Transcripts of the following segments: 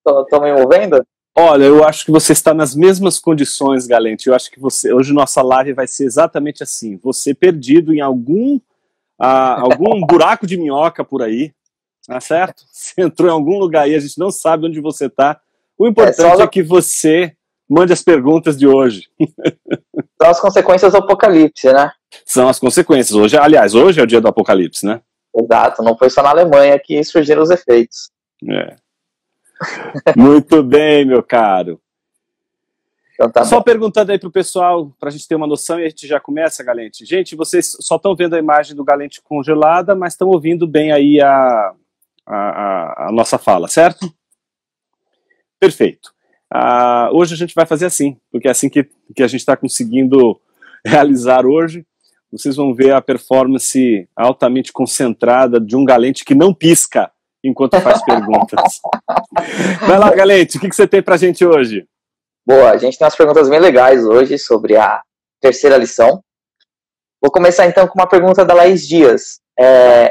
Tô me movendo? Olha, eu acho que você está nas mesmas condições, Galente. Eu acho que hoje nossa live vai ser exatamente assim. Você perdido em algum buraco de minhoca por aí, tá certo? Você entrou em algum lugar aí, a gente não sabe onde você está. O importante é que você mande as perguntas de hoje. São as consequências do apocalipse, né? São as consequências. Hoje, aliás, hoje é o dia do apocalipse, né? Exato, não foi só na Alemanha que surgiram os efeitos. É. Muito bem, meu caro. Então tá Só bom. perguntando aí pro pessoal, pra gente ter uma noção, e a gente já começa, Galente. Gente, vocês só estão vendo a imagem do Galente congelada, mas estão ouvindo bem aí a nossa fala, certo? Perfeito. Hoje a gente vai fazer assim, porque é assim que a gente está conseguindo realizar hoje. Vocês vão ver a performance altamente concentrada de um Galente que não pisca enquanto faz perguntas. Vai lá, Galente, o que você tem pra gente hoje? Boa, a gente tem umas perguntas bem legais hoje sobre a terceira lição. Vou começar então com uma pergunta da Laís Dias.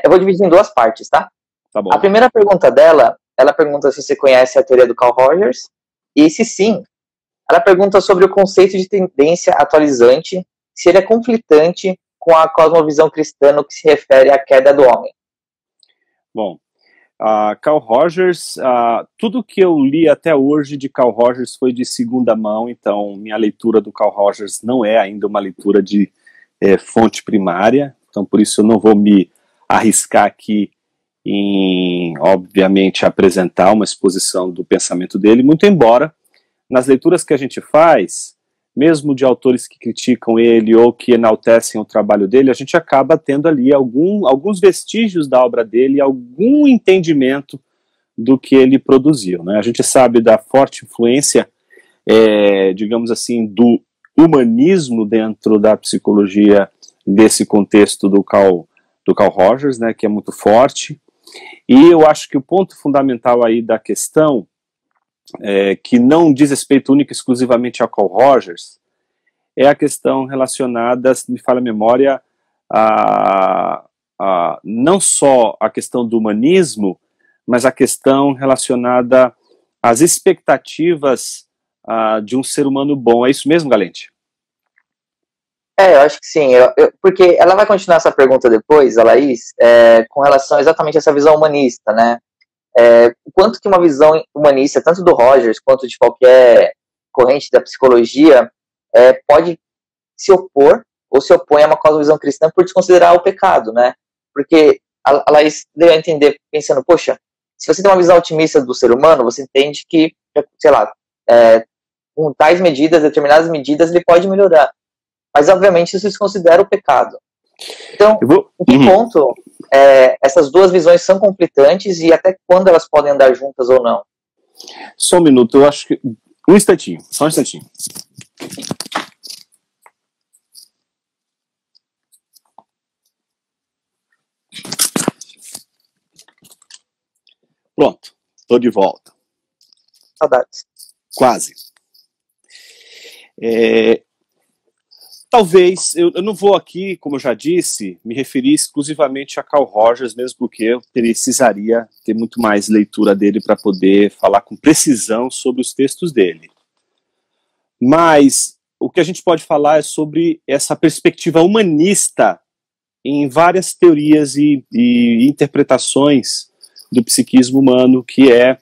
Eu vou dividir em duas partes, tá? Tá bom. A primeira pergunta dela, ela pergunta se você conhece a teoria do Carl Rogers, e se sim, ela pergunta sobre o conceito de tendência atualizante, se ele é conflitante com a cosmovisão cristã no que se refere à queda do homem. Bom, Carl Rogers, tudo que eu li até hoje de Carl Rogers foi de segunda mão, então minha leitura do Carl Rogers não é ainda uma leitura de fonte primária, então por isso eu não vou me arriscar aqui em, obviamente, apresentar uma exposição do pensamento dele, muito embora nas leituras que a gente faz, mesmo de autores que criticam ele ou que enaltecem o trabalho dele, a gente acaba tendo ali alguns vestígios da obra dele, algum entendimento do que ele produziu, né? A gente sabe da forte influência, digamos assim, do humanismo dentro da psicologia desse contexto do Carl Rogers, né, que é muito forte, e eu acho que o ponto fundamental aí da questão que não diz respeito único e exclusivamente a Carl Rogers, é a questão relacionada, se me falha a memória, não só a questão do humanismo, mas a questão relacionada às expectativas de um ser humano bom. É isso mesmo, Galente? Eu acho que sim, porque ela vai continuar essa pergunta depois, a Laís, com relação exatamente a essa visão humanista, né? O quanto que uma visão humanista, tanto do Rogers quanto de qualquer corrente da psicologia, pode se opor ou se opõe a uma cosmovisão cristã por desconsiderar o pecado, né? Porque a Laís deu a entender, pensando, poxa, se você tem uma visão otimista do ser humano, você entende que, sei lá, com tais medidas, determinadas medidas, ele pode melhorar. Mas, obviamente, isso desconsidera o pecado. Então, em que ponto essas duas visões são conflitantes e até quando elas podem andar juntas ou não? Só um minuto, eu acho que... Um instantinho, só um instantinho. Pronto, estou de volta. Saudades. Quase. Talvez, eu não vou aqui, como eu já disse, me referir exclusivamente a Carl Rogers, mesmo porque eu precisaria ter muito mais leitura dele para poder falar com precisão sobre os textos dele. Mas o que a gente pode falar é sobre essa perspectiva humanista em várias teorias e interpretações do psiquismo humano, que é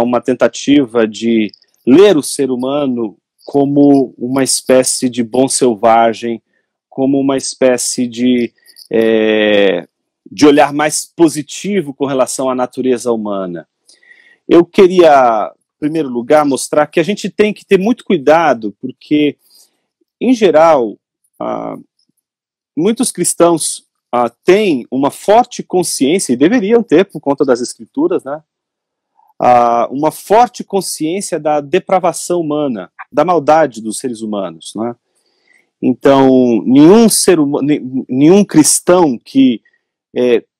uma tentativa de ler o ser humano como uma espécie de bom selvagem, como uma espécie de olhar mais positivo com relação à natureza humana. Eu queria, em primeiro lugar, mostrar que a gente tem que ter muito cuidado, porque, em geral, muitos cristãos têm uma forte consciência, e deveriam ter por conta das escrituras, né? Uma forte consciência da depravação humana, da maldade dos seres humanos, né? Então, nenhum cristão que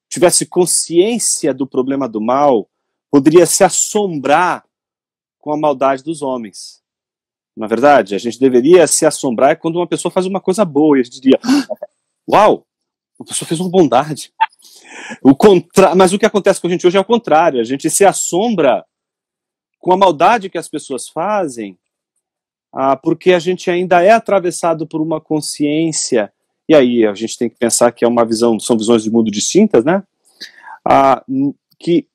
tivesse consciência do problema do mal poderia se assombrar com a maldade dos homens. Na verdade, a gente deveria se assombrar quando uma pessoa faz uma coisa boa, e a gente diria, uau, a pessoa fez uma bondade. Mas o que acontece com a gente hoje é o contrário, a gente se assombra com a maldade que as pessoas fazem, porque a gente ainda é atravessado por uma consciência, e aí a gente tem que pensar que é uma visão, são visões de mundo distintas, né? Que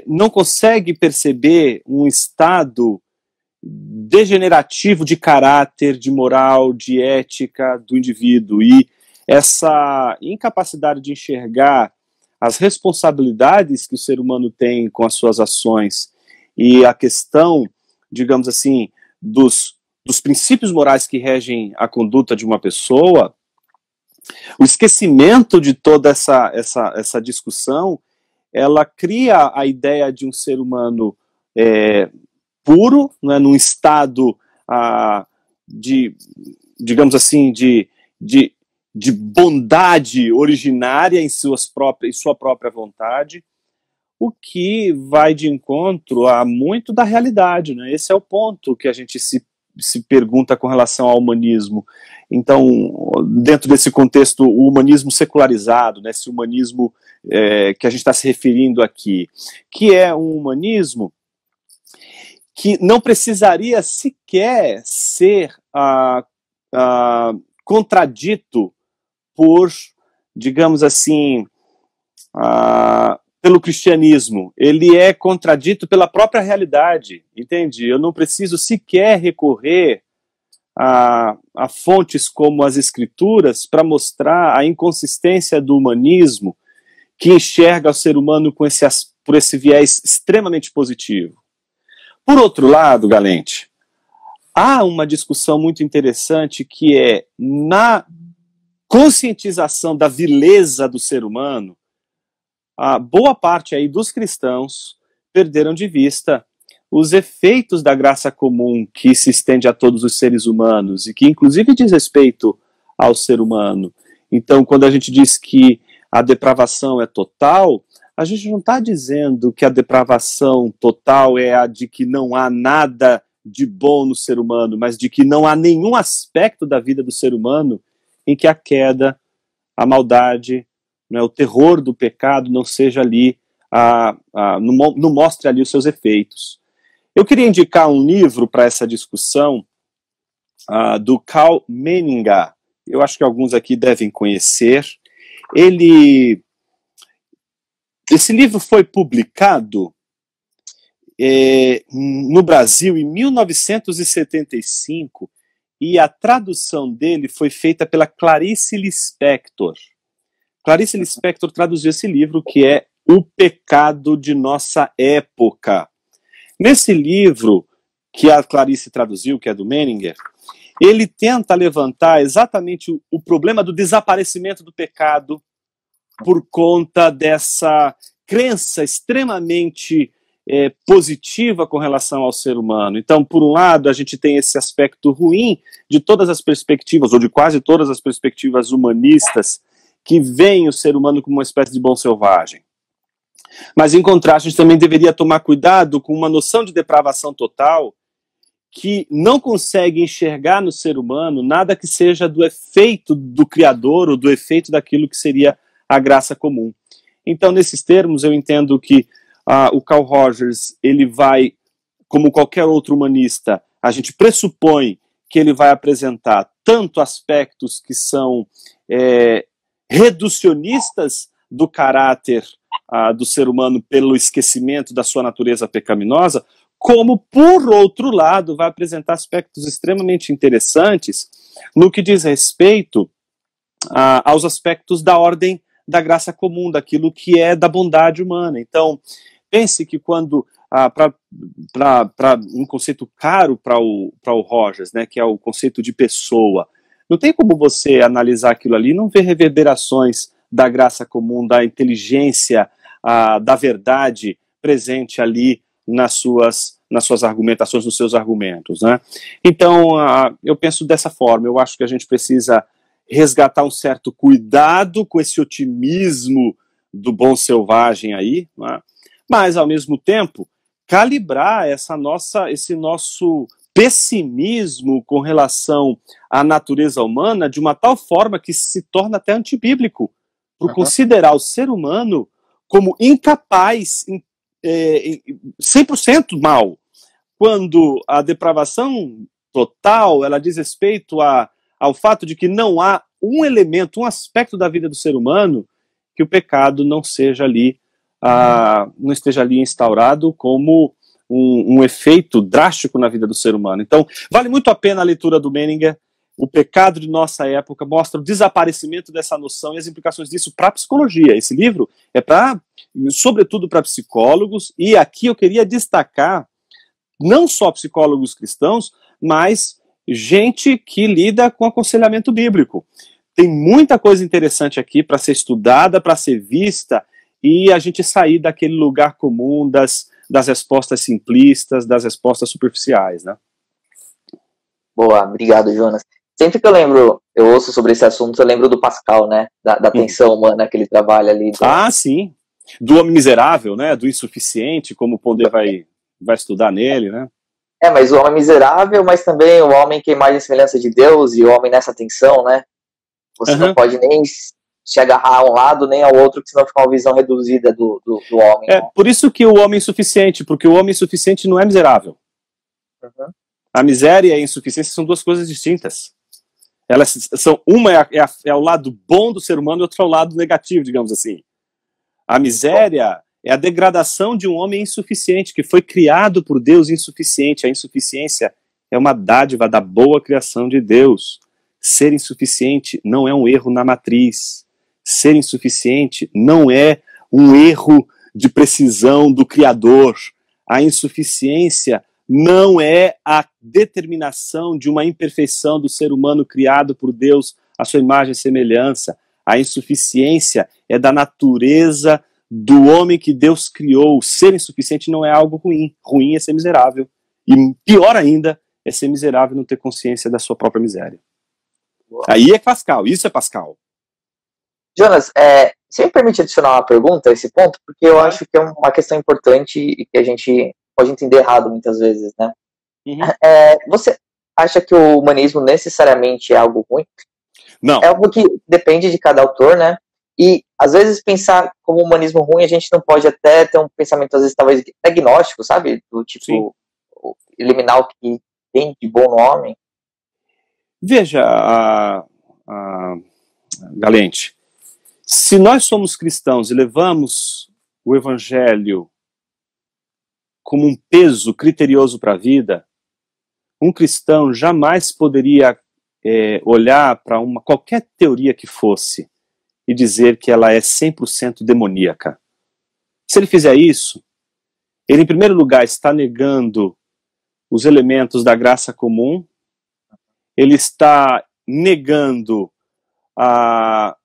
não consegue perceber um estado degenerativo de caráter, de moral, de ética do indivíduo, e essa incapacidade de enxergar as responsabilidades que o ser humano tem com as suas ações e a questão, digamos assim, dos princípios morais que regem a conduta de uma pessoa, o esquecimento de toda essa discussão, ela cria a ideia de um ser humano puro, né, num estado digamos assim, de bondade originária em sua própria vontade, o que vai de encontro a muito da realidade, né? Esse é o ponto que a gente se pergunta com relação ao humanismo. Então, dentro desse contexto, o humanismo secularizado, né, esse humanismo que a gente está se referindo aqui, que é um humanismo que não precisaria sequer ser contradito por, digamos assim, pelo cristianismo. Ele é contradito pela própria realidade, entende? Eu não preciso sequer recorrer a fontes como as escrituras para mostrar a inconsistência do humanismo, que enxerga o ser humano por esse viés extremamente positivo. Por outro lado, Galente, há uma discussão muito interessante que é na conscientização da vileza do ser humano. A boa parte aí dos cristãos perderam de vista os efeitos da graça comum que se estende a todos os seres humanos e que inclusive diz respeito ao ser humano. Então, quando a gente diz que a depravação é total, a gente não está dizendo que a depravação total é a de que não há nada de bom no ser humano, mas de que não há nenhum aspecto da vida do ser humano em que a queda, a maldade, né, o terror do pecado não seja ali, não mostre ali os seus efeitos. Eu queria indicar um livro para essa discussão do Karl Menninger. Eu acho que alguns aqui devem conhecer. Esse livro foi publicado no Brasil em 1975 e a tradução dele foi feita pela Clarice Lispector. Clarice Lispector traduziu esse livro, que é O Pecado de Nossa Época. Nesse livro, que a Clarice traduziu, que é do Menninger, ele tenta levantar exatamente o problema do desaparecimento do pecado por conta dessa crença extremamente positiva com relação ao ser humano. Então, por um lado, a gente tem esse aspecto ruim de todas as perspectivas, ou de quase todas as perspectivas humanistas, que veem o ser humano como uma espécie de bom selvagem. Mas, em contraste, a gente também deveria tomar cuidado com uma noção de depravação total que não consegue enxergar no ser humano nada que seja do efeito do Criador ou do efeito daquilo que seria a graça comum. Então, nesses termos, eu entendo que o Carl Rogers, ele vai, como qualquer outro humanista, a gente pressupõe que ele vai apresentar tanto aspectos que são reducionistas do caráter do ser humano pelo esquecimento da sua natureza pecaminosa, como, por outro lado, vai apresentar aspectos extremamente interessantes no que diz respeito aos aspectos da ordem da graça comum, daquilo que é da bondade humana. Então, pense que quando, para um conceito caro para o Rogers, né, que é o conceito de pessoa, não tem como você analisar aquilo ali e não ver reverberações da graça comum, da inteligência, da verdade presente ali nas suas argumentações, nos seus argumentos, né? Então, eu penso dessa forma. Eu acho que a gente precisa resgatar um certo cuidado com esse otimismo do bom selvagem aí, né? Mas, ao mesmo tempo, calibrar esse nosso pessimismo com relação à natureza humana de uma tal forma que se torna até antibíblico, por considerar o ser humano como incapaz 100% mal, quando a depravação total, ela diz respeito ao fato de que não há um elemento, um aspecto da vida do ser humano que o pecado não seja ali, não esteja ali instaurado como um efeito drástico na vida do ser humano. Então, vale muito a pena a leitura do Menninger. O pecado de nossa época mostra o desaparecimento dessa noção e as implicações disso para a psicologia. Esse livro é sobretudo para psicólogos, e aqui eu queria destacar não só psicólogos cristãos, mas gente que lida com aconselhamento bíblico. Tem muita coisa interessante aqui para ser estudada, para ser vista, e a gente sair daquele lugar comum das respostas simplistas, das respostas superficiais, né? Boa, obrigado, Jonas. Sempre que eu ouço sobre esse assunto, eu lembro do Pascal, né? Da tensão humana que ele trabalha ali. Sim. Do homem miserável, né? Do insuficiente, como o Pondé vai estudar nele, né? Mas o homem miserável, mas também o homem que é imagem e semelhança de Deus, e o homem nessa tensão, né? Você não pode nem se agarrar a um lado nem ao outro, senão fica uma visão reduzida do homem. Né? Por isso que o homem insuficiente, porque o homem insuficiente não é miserável. A miséria e a insuficiência são duas coisas distintas. Elas são, uma é o lado bom do ser humano e outra é o lado negativo, digamos assim. A miséria é a degradação de um homem insuficiente, que foi criado por Deus insuficiente. A insuficiência é uma dádiva da boa criação de Deus. Ser insuficiente não é um erro na matriz. Ser insuficiente não é um erro de precisão do Criador. A insuficiência não é a determinação de uma imperfeição do ser humano criado por Deus, à sua imagem e semelhança. A insuficiência é da natureza do homem que Deus criou. Ser insuficiente não é algo ruim. Ruim é ser miserável. E pior ainda é ser miserável e não ter consciência da sua própria miséria. Aí é Pascal, isso é Pascal. Jonas, você me permite adicionar uma pergunta a esse ponto? Porque eu acho que é uma questão importante e que a gente pode entender errado muitas vezes, né? Você acha que o humanismo necessariamente é algo ruim? Não. É algo que depende de cada autor, né? E, às vezes, pensar como humanismo ruim, a gente não pode até ter um pensamento, às vezes, talvez agnóstico, sabe? Do tipo, eliminar o que tem de bom no homem. Veja, Galente, se nós somos cristãos e levamos o evangelho como um peso criterioso para a vida, um cristão jamais poderia olhar para qualquer teoria que fosse e dizer que ela é 100% demoníaca. Se ele fizer isso, ele, em primeiro lugar, está negando os elementos da graça comum, ele está negando a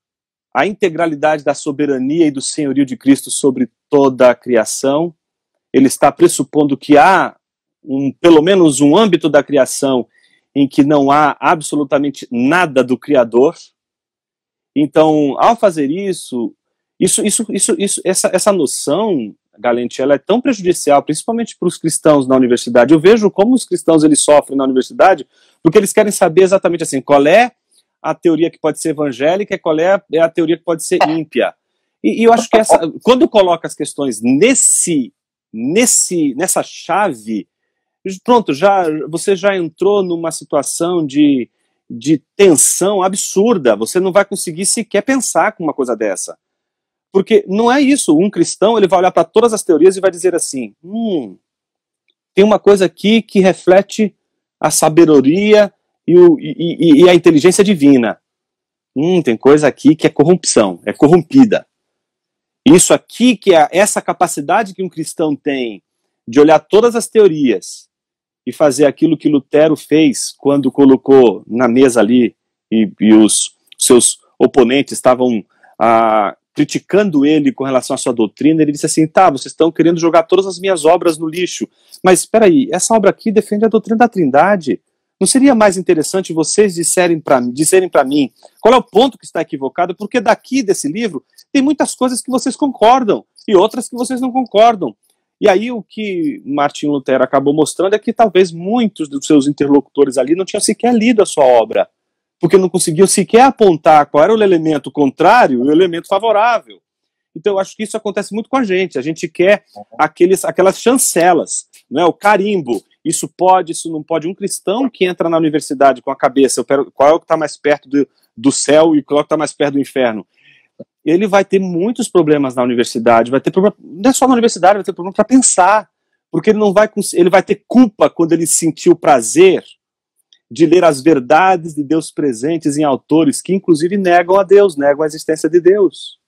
integralidade da soberania e do senhorio de Cristo sobre toda a criação, ele está pressupondo que há pelo menos um âmbito da criação em que não há absolutamente nada do Criador. Então, ao fazer essa noção, Galente, ela é tão prejudicial, principalmente para os cristãos na universidade. Eu vejo como os cristãos eles sofrem na universidade, porque eles querem saber exatamente assim, qual é a teoria que pode ser evangélica e qual é a teoria que pode ser ímpia. E eu acho que quando coloca as questões nessa chave, pronto, você já entrou numa situação de tensão absurda. Você não vai conseguir sequer pensar com uma coisa dessa. Porque não é isso. Um cristão ele vai olhar para todas as teorias e vai dizer assim, tem uma coisa aqui que reflete a sabedoria e a inteligência divina. Tem coisa aqui que é corrupção, é corrompida. Isso aqui que é essa capacidade que um cristão tem de olhar todas as teorias e fazer aquilo que Lutero fez quando colocou na mesa ali e os seus oponentes estavam criticando ele com relação à sua doutrina. Ele disse assim, vocês estão querendo jogar todas as minhas obras no lixo, mas espera aí, essa obra aqui defende a doutrina da Trindade. Não seria mais interessante vocês dizerem para mim qual é o ponto que está equivocado? Porque daqui desse livro tem muitas coisas que vocês concordam e outras que vocês não concordam. E aí o que Martinho Lutero acabou mostrando é que talvez muitos dos seus interlocutores ali não tinham sequer lido a sua obra, porque não conseguiam sequer apontar qual era o elemento contrário e o elemento favorável. Então eu acho que isso acontece muito com a gente quer aquelas chancelas, não é? O carimbo, isso pode, isso não pode. Um cristão que entra na universidade com a cabeça, qual é o que está mais perto do céu e qual é o que está mais perto do inferno, ele vai ter muitos problemas na universidade, vai ter problema, não é só na universidade, vai ter problema para pensar, porque ele vai ter culpa quando ele sentir o prazer de ler as verdades de Deus presentes em autores que inclusive negam a Deus, negam a existência de Deus.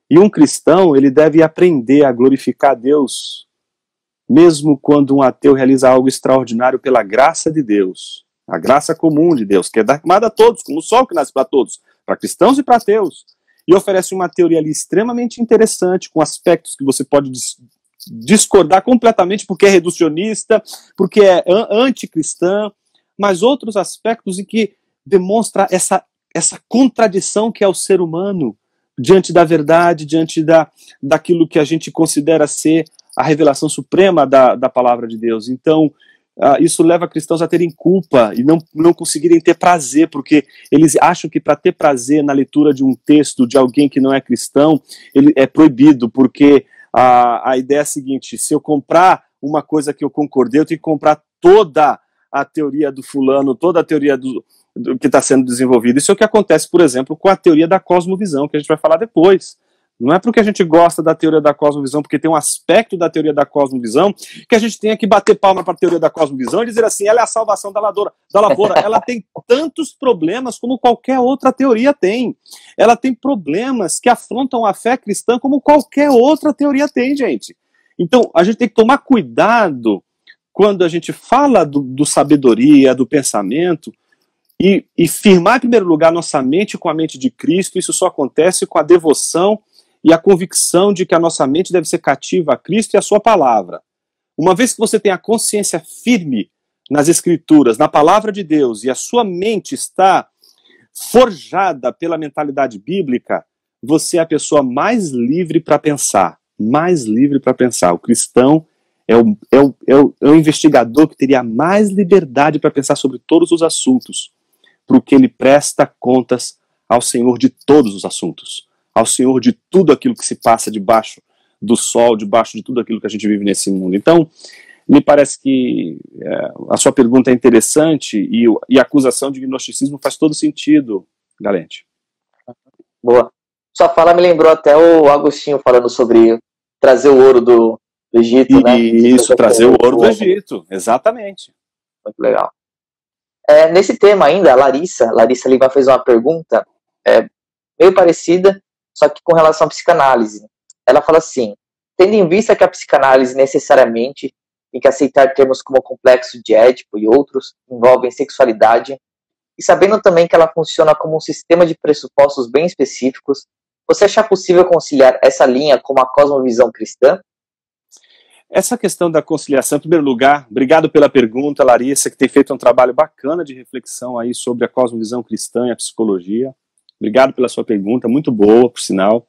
E um cristão, ele deve aprender a glorificar a Deus, mesmo quando um ateu realiza algo extraordinário pela graça de Deus, a graça comum de Deus, que é dada a todos, como o sol que nasce para todos, para cristãos e para ateus, e oferece uma teoria ali extremamente interessante, com aspectos que você pode discordar completamente, porque é reducionista, porque é anticristã, mas outros aspectos em que demonstra essa contradição que é o ser humano, diante da verdade, diante daquilo que a gente considera ser a revelação suprema da palavra de Deus. Então, isso leva cristãos a terem culpa e não conseguirem ter prazer, porque eles acham que para ter prazer na leitura de um texto de alguém que não é cristão, ele é proibido, porque a ideia é a seguinte: se eu comprar uma coisa que eu concordei, eu tenho que comprar toda a teoria do fulano, toda a teoria do que está sendo desenvolvida. Isso é o que acontece, por exemplo, com a teoria da cosmovisão, que a gente vai falar depois. Não é porque a gente gosta da teoria da cosmovisão, porque tem um aspecto da teoria da cosmovisão, que a gente tenha que bater palma para a teoria da cosmovisão e dizer assim, ela é a salvação da lavoura. Ela tem tantos problemas como qualquer outra teoria tem. Ela tem problemas que afrontam a fé cristã como qualquer outra teoria tem, gente. Então, a gente tem que tomar cuidado quando a gente fala do sabedoria, do pensamento, e firmar em primeiro lugar nossa mente com a mente de Cristo. Isso só acontece com a devoção e a convicção de que a nossa mente deve ser cativa a Cristo e a sua palavra. Uma vez que você tem a consciência firme nas Escrituras, na palavra de Deus, e a sua mente está forjada pela mentalidade bíblica, você é a pessoa mais livre para pensar. Mais livre para pensar. O cristão é o investigador que teria mais liberdade para pensar sobre todos os assuntos, porque ele presta contas ao Senhor de todos os assuntos, ao Senhor de tudo aquilo que se passa debaixo do sol, debaixo de tudo aquilo que a gente vive nesse mundo. Então, me parece que a sua pergunta é interessante e a acusação de gnosticismo faz todo sentido, Galente. Boa. Sua fala me lembrou até o Agostinho falando sobre trazer o ouro do Egito, né? Isso, trazer o ouro do Egito, exatamente. Muito legal. Nesse tema ainda, a Larissa Lima fez uma pergunta meio parecida, só que com relação à psicanálise. Ela fala assim: tendo em vista que a psicanálise necessariamente tem que aceitar termos como complexo de Édipo e outros envolvem sexualidade, e sabendo também que ela funciona como um sistema de pressupostos bem específicos, você acha possível conciliar essa linha com uma cosmovisão cristã? Essa questão da conciliação, em primeiro lugar, obrigado pela pergunta, Larissa, que tem feito um trabalho bacana de reflexão aí sobre a cosmovisão cristã e a psicologia. Obrigado pela sua pergunta, muito boa, por sinal.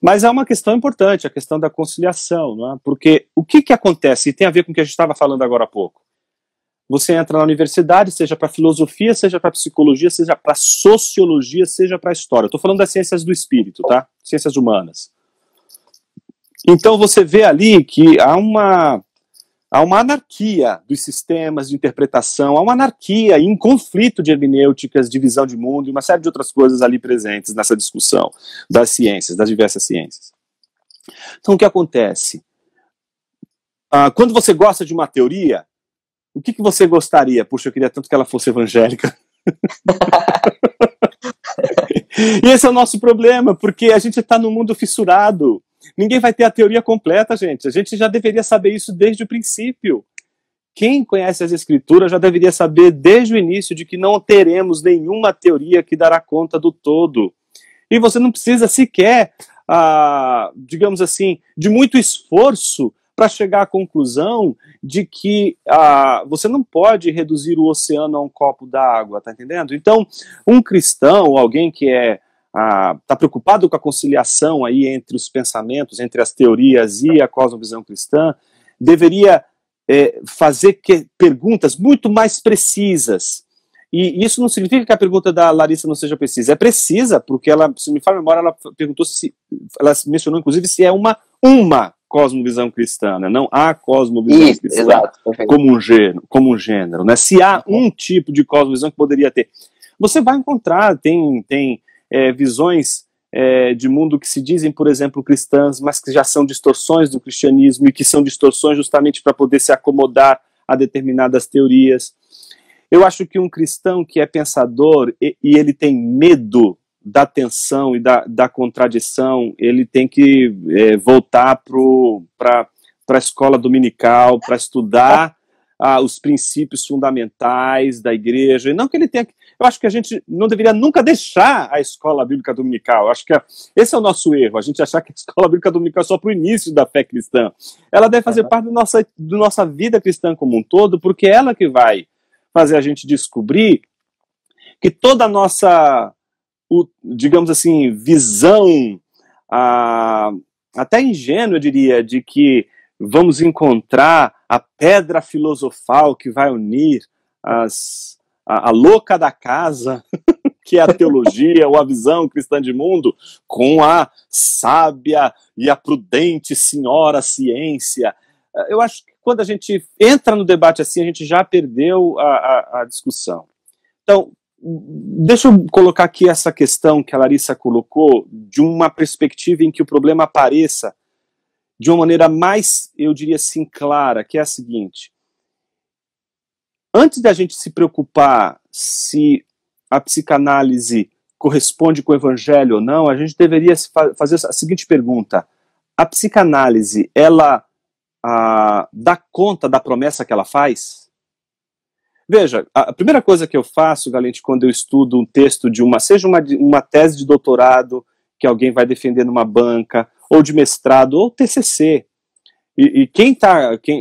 Mas é uma questão importante, a questão da conciliação, não é? Porque o que acontece, e tem a ver com o que a gente estava falando agora há pouco. Você entra na universidade, seja para filosofia, seja para psicologia, seja para sociologia, seja para história. Estou falando das ciências do espírito, tá? Ciências humanas. Então você vê ali que há uma anarquia dos sistemas de interpretação, há uma anarquia e um conflito de hermenêuticas, de visão de mundo e uma série de outras coisas ali presentes nessa discussão das ciências, das diversas ciências. Então o que acontece? Quando você gosta de uma teoria, o que você gostaria? Puxa, eu queria tanto que ela fosse evangélica. E esse é o nosso problema, porque a gente está num mundo fissurado. Ninguém vai ter a teoria completa, gente. A gente já deveria saber isso desde o princípio. Quem conhece as Escrituras já deveria saber desde o início de que não teremos nenhuma teoria que dará conta do todo. E você não precisa sequer, digamos assim, de muito esforço para chegar à conclusão de que você não pode reduzir o oceano a um copo d'água, tá entendendo? Então, um cristão, alguém que está preocupado com a conciliação aí entre os pensamentos, entre as teorias e a cosmovisão cristã, deveria fazer perguntas muito mais precisas E isso não significa que a pergunta da Larissa não seja precisa. É precisa, porque ela, se me falha a memória, ela perguntou se, ela mencionou inclusive se é uma cosmovisão cristã, né? Não a cosmovisão cristã, exato, como um gênero, né? Se há um tipo de cosmovisão que poderia ter. Você vai encontrar, tem visões de mundo que se dizem, por exemplo, cristãs, mas que já são distorções do cristianismo e que são distorções justamente para poder se acomodar a determinadas teorias. Eu acho que um cristão que é pensador e ele tem medo da tensão e da contradição, ele tem que voltar para a escola dominical, para estudar os princípios fundamentais da igreja. E não que ele tenha... Eu acho que a gente não deveria nunca deixar a escola bíblica dominical. Eu acho que esse é o nosso erro, a gente achar que a escola bíblica dominical é só para o início da fé cristã. Ela deve fazer parte da nossa vida cristã como um todo, porque é ela que vai fazer a gente descobrir que toda a nossa, digamos assim, visão, até ingênua, eu diria, de que vamos encontrar a pedra filosofal que vai unir a louca da casa, que é a teologia ou a visão cristã de mundo, com a sábia e a prudente senhora ciência. Eu acho que quando a gente entra no debate assim, a gente já perdeu a discussão. Então, deixa eu colocar aqui essa questão que a Larissa colocou, de uma perspectiva em que o problema apareça de uma maneira mais, eu diria assim, clara, que é a seguinte: antes da gente se preocupar se a psicanálise corresponde com o evangelho ou não, a gente deveria fazer a seguinte pergunta: a psicanálise, ela dá conta da promessa que ela faz? Veja, a primeira coisa que eu faço, Galente, quando eu estudo um texto seja uma tese de doutorado que alguém vai defender numa banca, ou de mestrado, ou TCC, e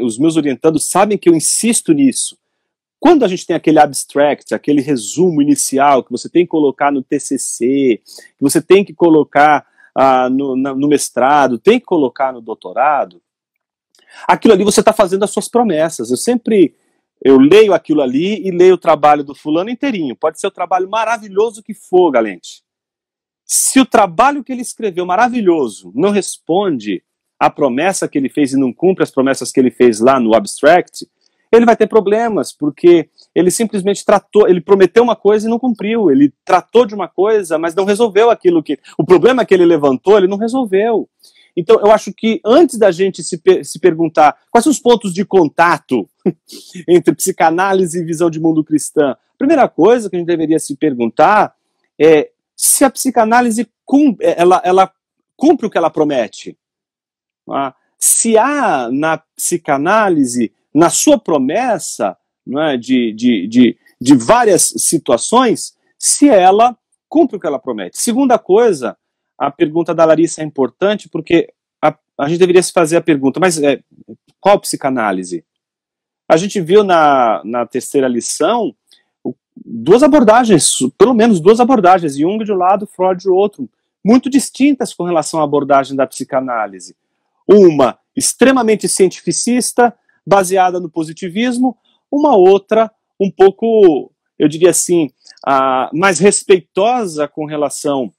os meus orientandos sabem que eu insisto nisso. Quando a gente tem aquele abstract, aquele resumo inicial que você tem que colocar no TCC, que você tem que colocar no mestrado, tem que colocar no doutorado, aquilo ali você está fazendo as suas promessas. Eu leio aquilo ali e leio o trabalho do fulano inteirinho. Pode ser o trabalho maravilhoso que for, Galente. Se o trabalho que ele escreveu maravilhoso não responde à promessa que ele fez e não cumpre as promessas que ele fez lá no abstract, ele vai ter problemas, porque ele simplesmente ele prometeu uma coisa e não cumpriu. Ele tratou de uma coisa, mas não resolveu o problema que ele levantou, ele não resolveu. Então, eu acho que antes da gente se perguntar quais são os pontos de contato entre psicanálise e visão de mundo cristã, a primeira coisa que a gente deveria se perguntar é se a psicanálise ela cumpre o que ela promete. Se há na psicanálise, na sua promessa, né, de várias situações, se ela cumpre o que ela promete. Segunda coisa, a pergunta da Larissa é importante, porque a gente deveria se fazer a pergunta, mas qual psicanálise? A gente viu na terceira lição duas abordagens, pelo menos duas abordagens, Jung de um lado, Freud do outro, muito distintas com relação à abordagem da psicanálise. Uma extremamente cientificista, baseada no positivismo, uma outra um pouco, eu diria assim, mais respeitosa com relação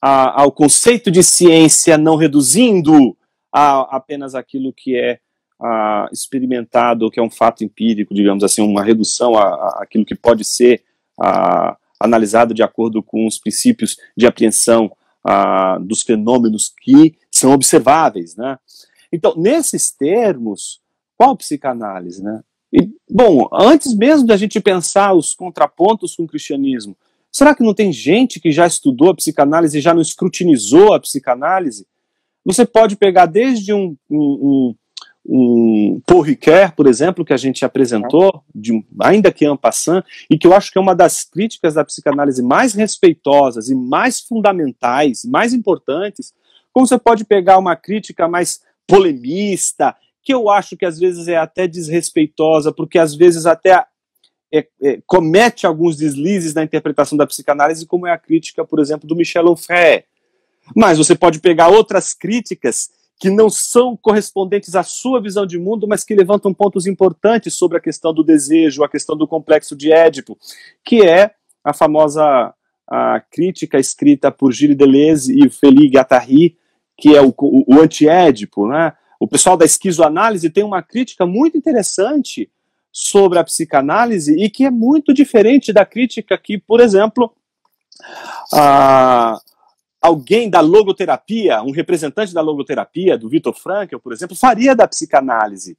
ao conceito de ciência, não reduzindo a apenas aquilo que é experimentado, que é um fato empírico, digamos assim, uma redução àquilo que pode ser analisado de acordo com os princípios de apreensão dos fenômenos que são observáveis, né? Então, nesses termos, qual psicanálise, né? E, bom, antes mesmo da gente pensar os contrapontos com o cristianismo, será que não tem gente que já estudou a psicanálise e já não escrutinizou a psicanálise? Você pode pegar desde um Paul Ricoeur, por exemplo, que a gente apresentou, ainda que en passant, e que eu acho que é uma das críticas da psicanálise mais respeitosas e mais fundamentais, mais importantes, como você pode pegar uma crítica mais polemista, que eu acho que às vezes é até desrespeitosa, porque às vezes até comete alguns deslizes na interpretação da psicanálise, como é a crítica, por exemplo, do Michel Onfray. Mas você pode pegar outras críticas que não são correspondentes à sua visão de mundo, mas que levantam pontos importantes sobre a questão do desejo, a questão do complexo de Édipo, que é a famosa crítica escrita por Gilles Deleuze e Félix Guattari, que é o anti-Édipo, né? O pessoal da esquizoanálise tem uma crítica muito interessante sobre a psicanálise e que é muito diferente da crítica que, por exemplo, alguém da logoterapia, um representante da logoterapia, do Viktor Frankl, por exemplo, faria da psicanálise.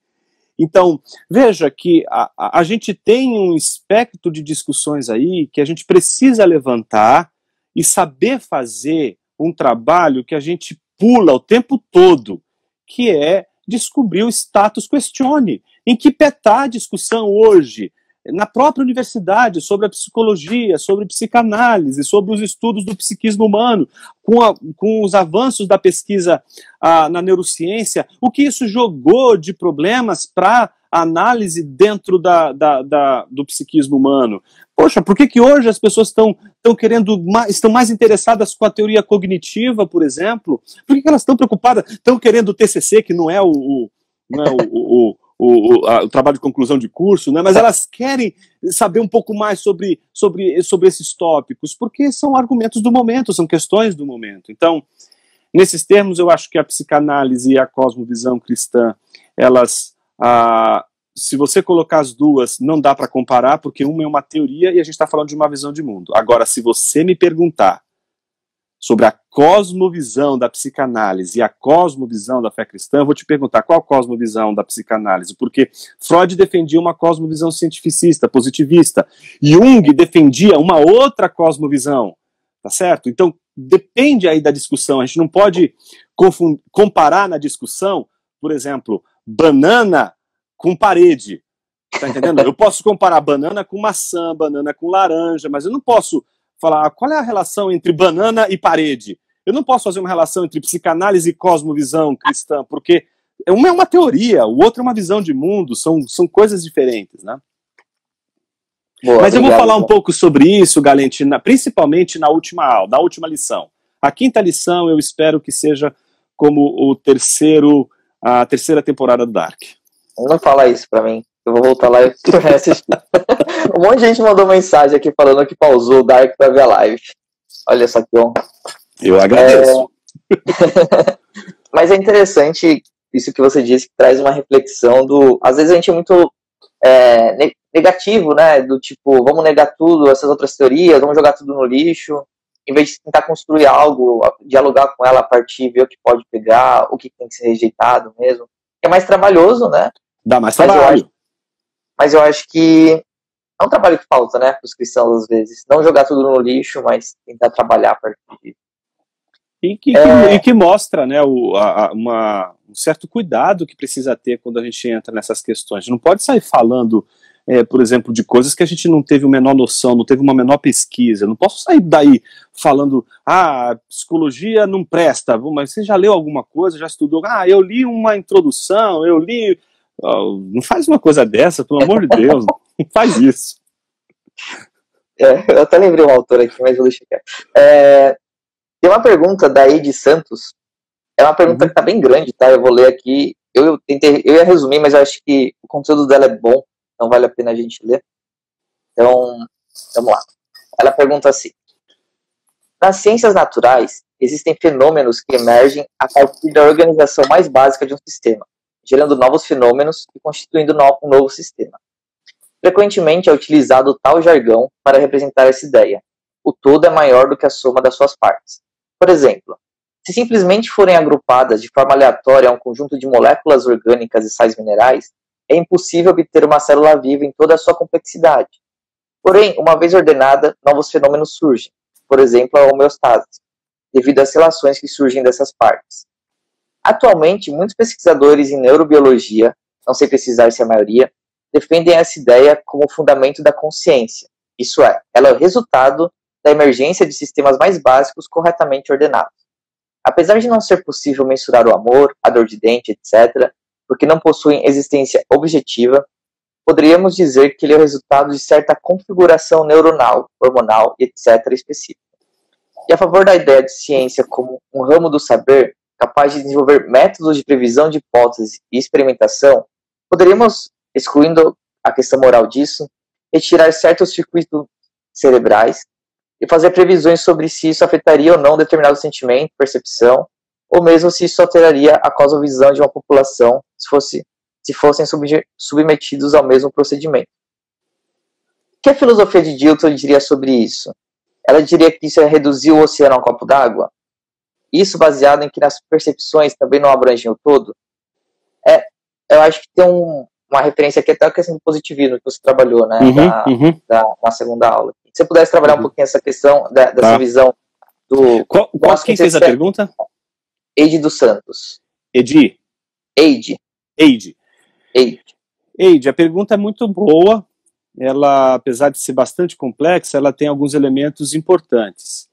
Então, veja que a gente tem um espectro de discussões aí que a gente precisa levantar e saber fazer um trabalho que a gente pula o tempo todo, que é descobrir o status questione. Em que pé está a discussão hoje, na própria universidade, sobre a psicologia, sobre psicanálise, sobre os estudos do psiquismo humano, com os avanços da pesquisa na neurociência, o que isso jogou de problemas para a análise dentro do psiquismo humano. Poxa, por que hoje as pessoas estão mais interessadas com a teoria cognitiva, por exemplo? Por que elas estão preocupadas, estão querendo o TCC, que não é o trabalho de conclusão de curso, né? Mas elas querem saber um pouco mais sobre esses tópicos, porque são argumentos do momento, são questões do momento. Então, nesses termos, eu acho que a psicanálise e a cosmovisão cristã, elas, se você colocar as duas, não dá para comparar, porque uma é uma teoria e a gente está falando de uma visão de mundo. Agora, se você me perguntar sobre a cosmovisão da psicanálise e a cosmovisão da fé cristã, eu vou te perguntar qual a cosmovisão da psicanálise, porque Freud defendia uma cosmovisão cientificista, positivista, Jung defendia uma outra cosmovisão, tá certo? Então, depende aí da discussão, a gente não pode comparar na discussão, por exemplo, banana com parede, tá entendendo? Eu posso comparar banana com maçã, banana com laranja, mas eu não posso falar qual é a relação entre banana e parede. Eu não posso fazer uma relação entre psicanálise e cosmovisão cristã, porque uma é uma teoria, o outro é uma visão de mundo, são coisas diferentes, né? Boa, mas eu vou falar um bom. pouco sobre isso, Galente, principalmente na última aula, na última lição. A quinta lição eu espero que seja como a terceira temporada do Dark. Não fala isso pra mim. Eu vou voltar lá e assistir. Um monte de gente mandou mensagem aqui falando que pausou o Dark pra ver a live. Olha só que bom. Eu agradeço. Mas é interessante isso que você disse, que traz uma reflexão às vezes a gente é muito negativo, né? Do tipo, vamos negar tudo, essas outras teorias, vamos jogar tudo no lixo, em vez de tentar construir algo, dialogar com ela a partir, ver o que pode pegar, o que tem que ser rejeitado mesmo. É mais trabalhoso, né? Dá mais trabalho. Mas eu acho que é um trabalho que falta, né, para os cristãos às vezes. Não jogar tudo no lixo, mas tentar trabalhar a partir disso. E que mostra, né, um certo cuidado que precisa ter quando a gente entra nessas questões. A gente não pode sair falando, por exemplo, de coisas que a gente não teve a menor noção, não teve uma menor pesquisa. Eu não posso sair daí falando, psicologia não presta, mas você já leu alguma coisa, já estudou? Eu li uma introdução, eu li... não faz uma coisa dessa, pelo amor de Deus, não faz isso. Eu até lembrei um autor aqui, mas vou deixar quieto. Tem uma pergunta da Edi Santos, é uma pergunta que tá bem grande, tá? Eu vou ler aqui, eu ia resumir, mas eu acho que o conteúdo dela é bom, então vale a pena a gente ler. Então, vamos lá. Ela pergunta assim: nas ciências naturais, existem fenômenos que emergem a partir da organização mais básica de um sistema, gerando novos fenômenos e constituindo um novo sistema. Frequentemente é utilizado tal jargão para representar essa ideia. O todo é maior do que a soma das suas partes. Por exemplo, se simplesmente forem agrupadas de forma aleatória a um conjunto de moléculas orgânicas e sais minerais, é impossível obter uma célula viva em toda a sua complexidade. Porém, uma vez ordenada, novos fenômenos surgem, por exemplo, a homeostase, devido às relações que surgem dessas partes. Atualmente, muitos pesquisadores em neurobiologia, não sei precisar se é a maioria, defendem essa ideia como fundamento da consciência. Isso é, ela é o resultado da emergência de sistemas mais básicos corretamente ordenados. Apesar de não ser possível mensurar o amor, a dor de dente, etc., porque não possuem existência objetiva, poderíamos dizer que ele é o resultado de certa configuração neuronal, hormonal, etc. específica. E a favor da ideia de ciência como um ramo do saber, capaz de desenvolver métodos de previsão de hipóteses e experimentação, poderíamos, excluindo a questão moral disso, retirar certos circuitos cerebrais e fazer previsões sobre se isso afetaria ou não determinado sentimento, percepção, ou mesmo se isso alteraria a cosmovisão de uma população se fossem submetidos ao mesmo procedimento. O que a filosofia de Dilthey diria sobre isso? Ela diria que isso é reduzir o oceano a um copo d'água? Isso baseado em que nas percepções também não abrangem o todo? Eu acho que tem uma referência aqui até a questão do positivismo que você trabalhou, né, na segunda aula. Se você pudesse trabalhar um pouquinho essa questão dessa visão do... Quem fez a pergunta? Eide dos Santos. Eide, a pergunta é muito boa. Ela, apesar de ser bastante complexa, ela tem alguns elementos importantes.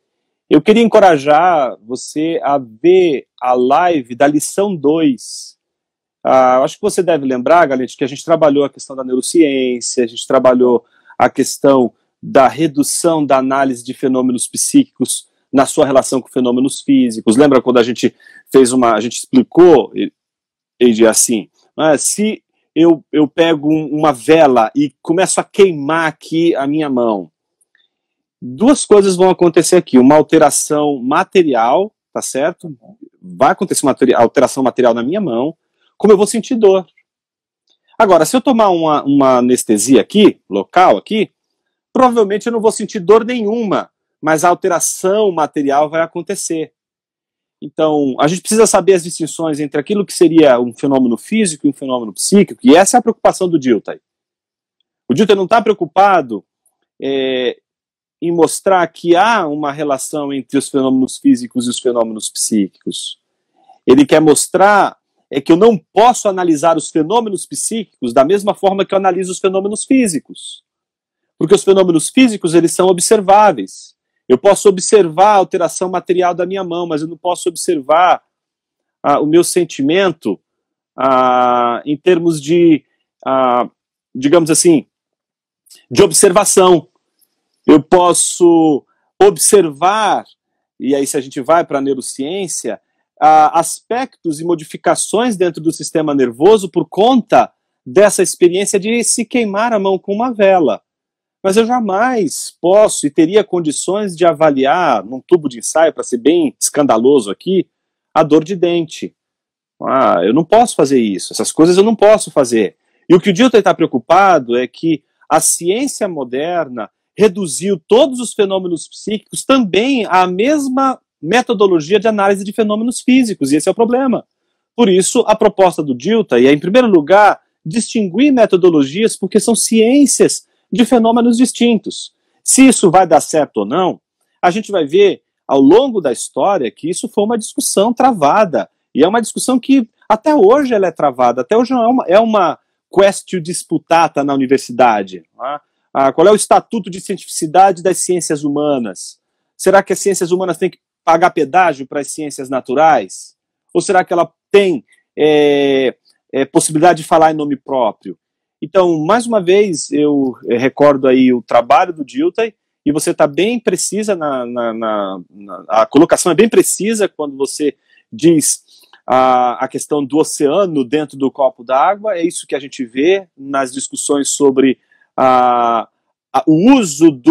Eu queria encorajar você a ver a live da lição 2. Acho que você deve lembrar, Galete, que a gente trabalhou a questão da neurociência, a gente trabalhou a questão da redução da análise de fenômenos psíquicos na sua relação com fenômenos físicos. Lembra quando a gente a gente explicou, assim, se eu pego uma vela e começo a queimar aqui a minha mão, duas coisas vão acontecer aqui, uma alteração material, tá certo? Vai acontecer uma alteração material na minha mão, como eu vou sentir dor. Agora, se eu tomar uma anestesia aqui, local aqui, provavelmente eu não vou sentir dor nenhuma, mas a alteração material vai acontecer. Então, a gente precisa saber as distinções entre aquilo que seria um fenômeno físico e um fenômeno psíquico, e essa é a preocupação do Dilthey. O Dilthey não está preocupado em mostrar que há uma relação entre os fenômenos físicos e os fenômenos psíquicos. Ele quer mostrar que eu não posso analisar os fenômenos psíquicos da mesma forma que eu analiso os fenômenos físicos. Porque os fenômenos físicos, eles são observáveis. Eu posso observar a alteração material da minha mão, mas eu não posso observar o meu sentimento em termos de, digamos assim, de observação. Eu posso observar, e aí se a gente vai para a neurociência, aspectos e modificações dentro do sistema nervoso por conta dessa experiência de se queimar a mão com uma vela. Mas eu jamais posso e teria condições de avaliar, num tubo de ensaio, para ser bem escandaloso aqui, a dor de dente. Eu não posso fazer isso, essas coisas eu não posso fazer. E o que o Dilthey está preocupado é que a ciência moderna reduziu todos os fenômenos psíquicos também à mesma metodologia de análise de fenômenos físicos, e esse é o problema. Por isso, a proposta do Dilthey é, em primeiro lugar, distinguir metodologias, porque são ciências de fenômenos distintos. Se isso vai dar certo ou não, a gente vai ver ao longo da história que isso foi uma discussão travada, e é uma discussão que até hoje ela é travada, até hoje é uma questio disputata na universidade. Qual é o estatuto de cientificidade das ciências humanas? Será que as ciências humanas têm que pagar pedágio para as ciências naturais? Ou será que ela tem possibilidade de falar em nome próprio? Então, mais uma vez, eu recordo aí o trabalho do Dilthey, e você está bem precisa, a colocação é bem precisa quando você diz a questão do oceano dentro do copo d'água. É isso que a gente vê nas discussões sobre o uso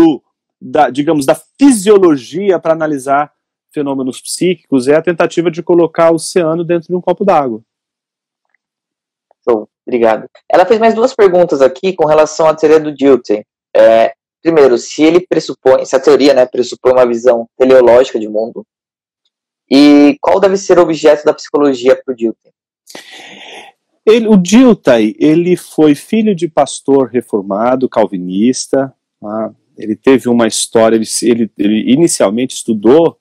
digamos, da fisiologia para analisar fenômenos psíquicos, é a tentativa de colocar o oceano dentro de um copo d'água. Show, obrigado. Ela fez mais duas perguntas aqui com relação à teoria do Dilthey. Primeiro, se a teoria, né, pressupõe uma visão teleológica de mundo, e qual deve ser o objeto da psicologia para o Dilthey? O Dilthey, ele foi filho de pastor reformado, calvinista. Ele teve uma história, ele inicialmente estudou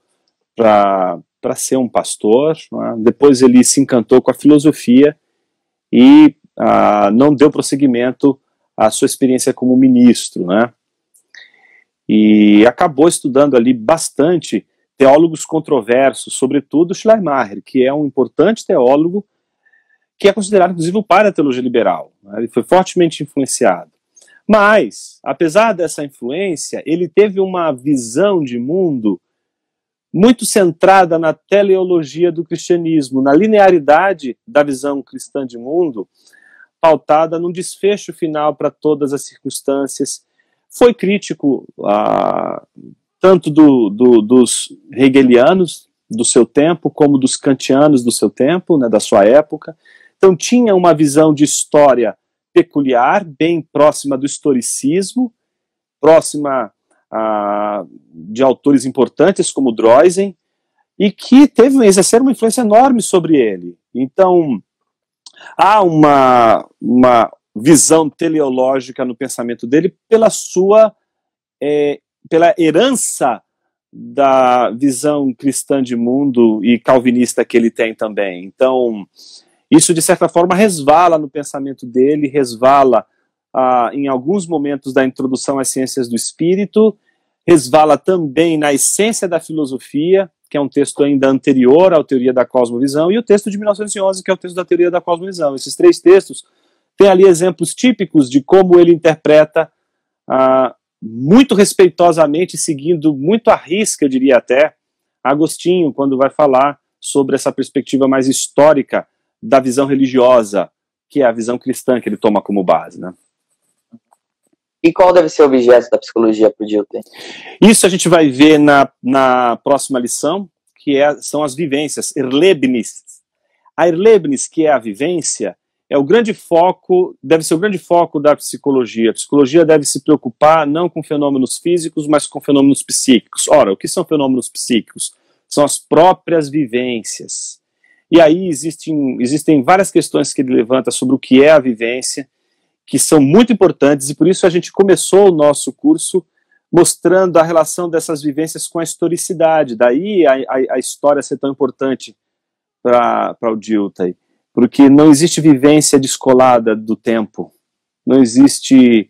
para ser um pastor, depois ele se encantou com a filosofia e não deu prosseguimento à sua experiência como ministro, né? E acabou estudando ali bastante teólogos controversos, sobretudo Schleiermacher, que é um importante teólogo, que é considerado inclusive o pai da teologia liberal, né? Ele foi fortemente influenciado. Mas, apesar dessa influência, ele teve uma visão de mundo muito centrada na teleologia do cristianismo, na linearidade da visão cristã de mundo, pautada num desfecho final para todas as circunstâncias. Foi crítico tanto dos hegelianos do seu tempo, como dos kantianos do seu tempo, né, da sua época. Então tinha uma visão de história peculiar, bem próxima do historicismo, próxima de autores importantes como Droysen, e que exerceram uma influência enorme sobre ele. Então, há uma visão teleológica no pensamento dele pela herança da visão cristã de mundo e calvinista que ele tem também. Então, isso, de certa forma, resvala no pensamento dele, resvala em alguns momentos da introdução às ciências do espírito, resvala também na essência da filosofia, que é um texto ainda anterior à teoria da cosmovisão, e o texto de 1911, que é o texto da teoria da cosmovisão. Esses três textos têm ali exemplos típicos de como ele interpreta muito respeitosamente, seguindo muito à risca, eu diria até, Agostinho, quando vai falar sobre essa perspectiva mais histórica da visão religiosa, que é a visão cristã que ele toma como base, né? E qual deve ser o objeto da psicologia para o Dilthey? Isso a gente vai ver na próxima lição, que são as vivências, Erlebnis. A Erlebnis, que é a vivência, é o grande foco, deve ser o grande foco da psicologia. A psicologia deve se preocupar não com fenômenos físicos, mas com fenômenos psíquicos. Ora, o que são fenômenos psíquicos? São as próprias vivências. E aí existem várias questões que ele levanta sobre o que é a vivência, que são muito importantes, e por isso a gente começou o nosso curso mostrando a relação dessas vivências com a historicidade. Daí a história ser tão importante para o Dilthey, porque não existe vivência descolada do tempo, não existe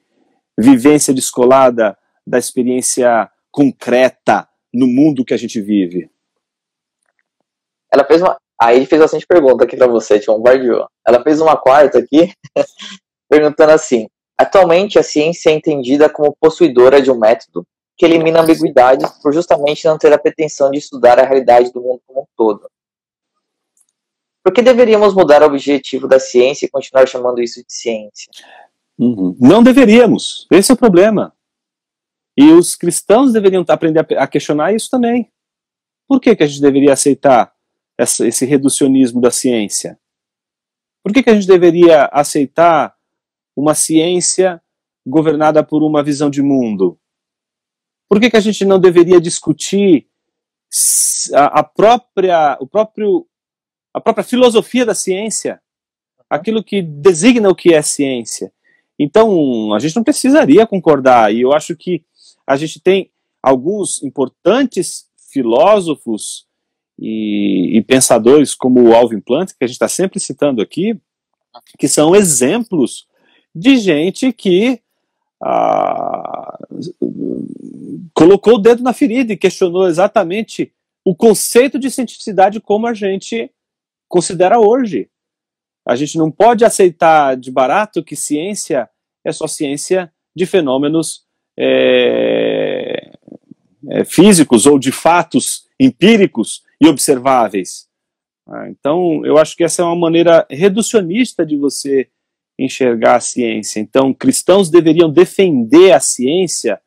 vivência descolada da experiência concreta no mundo que a gente vive. Ela fez Aí ele fez bastante pergunta aqui para você, te bombardeou. Ela fez uma quarta aqui, perguntando assim: atualmente a ciência é entendida como possuidora de um método que elimina ambiguidades por justamente não ter a pretensão de estudar a realidade do mundo como um todo. Por que deveríamos mudar o objetivo da ciência e continuar chamando isso de ciência? Não deveríamos. Esse é o problema. E os cristãos deveriam aprender a questionar isso também. Por que a gente deveria aceitar esse reducionismo da ciência? Por que a gente deveria aceitar uma ciência governada por uma visão de mundo? Por que a gente não deveria discutir a própria filosofia da ciência? Aquilo que designa o que é ciência. Então, a gente não precisaria concordar. E eu acho que a gente tem alguns importantes filósofos e pensadores, como o Alvin Plantinga, que a gente está sempre citando aqui, que são exemplos de gente que colocou o dedo na ferida e questionou exatamente o conceito de cientificidade como a gente considera hoje. A gente não pode aceitar de barato que ciência é só ciência de fenômenos físicos ou de fatos empíricos e observáveis. Então, eu acho que essa é uma maneira reducionista de você enxergar a ciência. Então, cristãos deveriam defender a ciência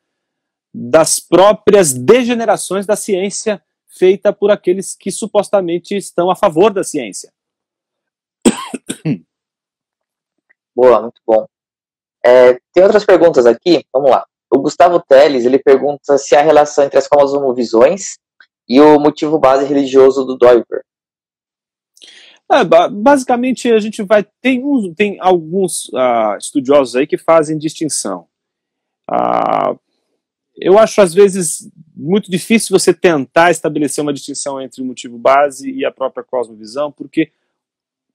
das próprias degenerações da ciência feita por aqueles que supostamente estão a favor da ciência. Boa, muito bom. Tem outras perguntas aqui, vamos lá. O Gustavo Teles, ele pergunta se há relação entre as cosmovisões e o motivo base religioso do Doiver. Basicamente, a gente vai... Tem alguns estudiosos aí que fazem distinção. Eu acho, às vezes, muito difícil você tentar estabelecer uma distinção entre o motivo base e a própria cosmovisão, porque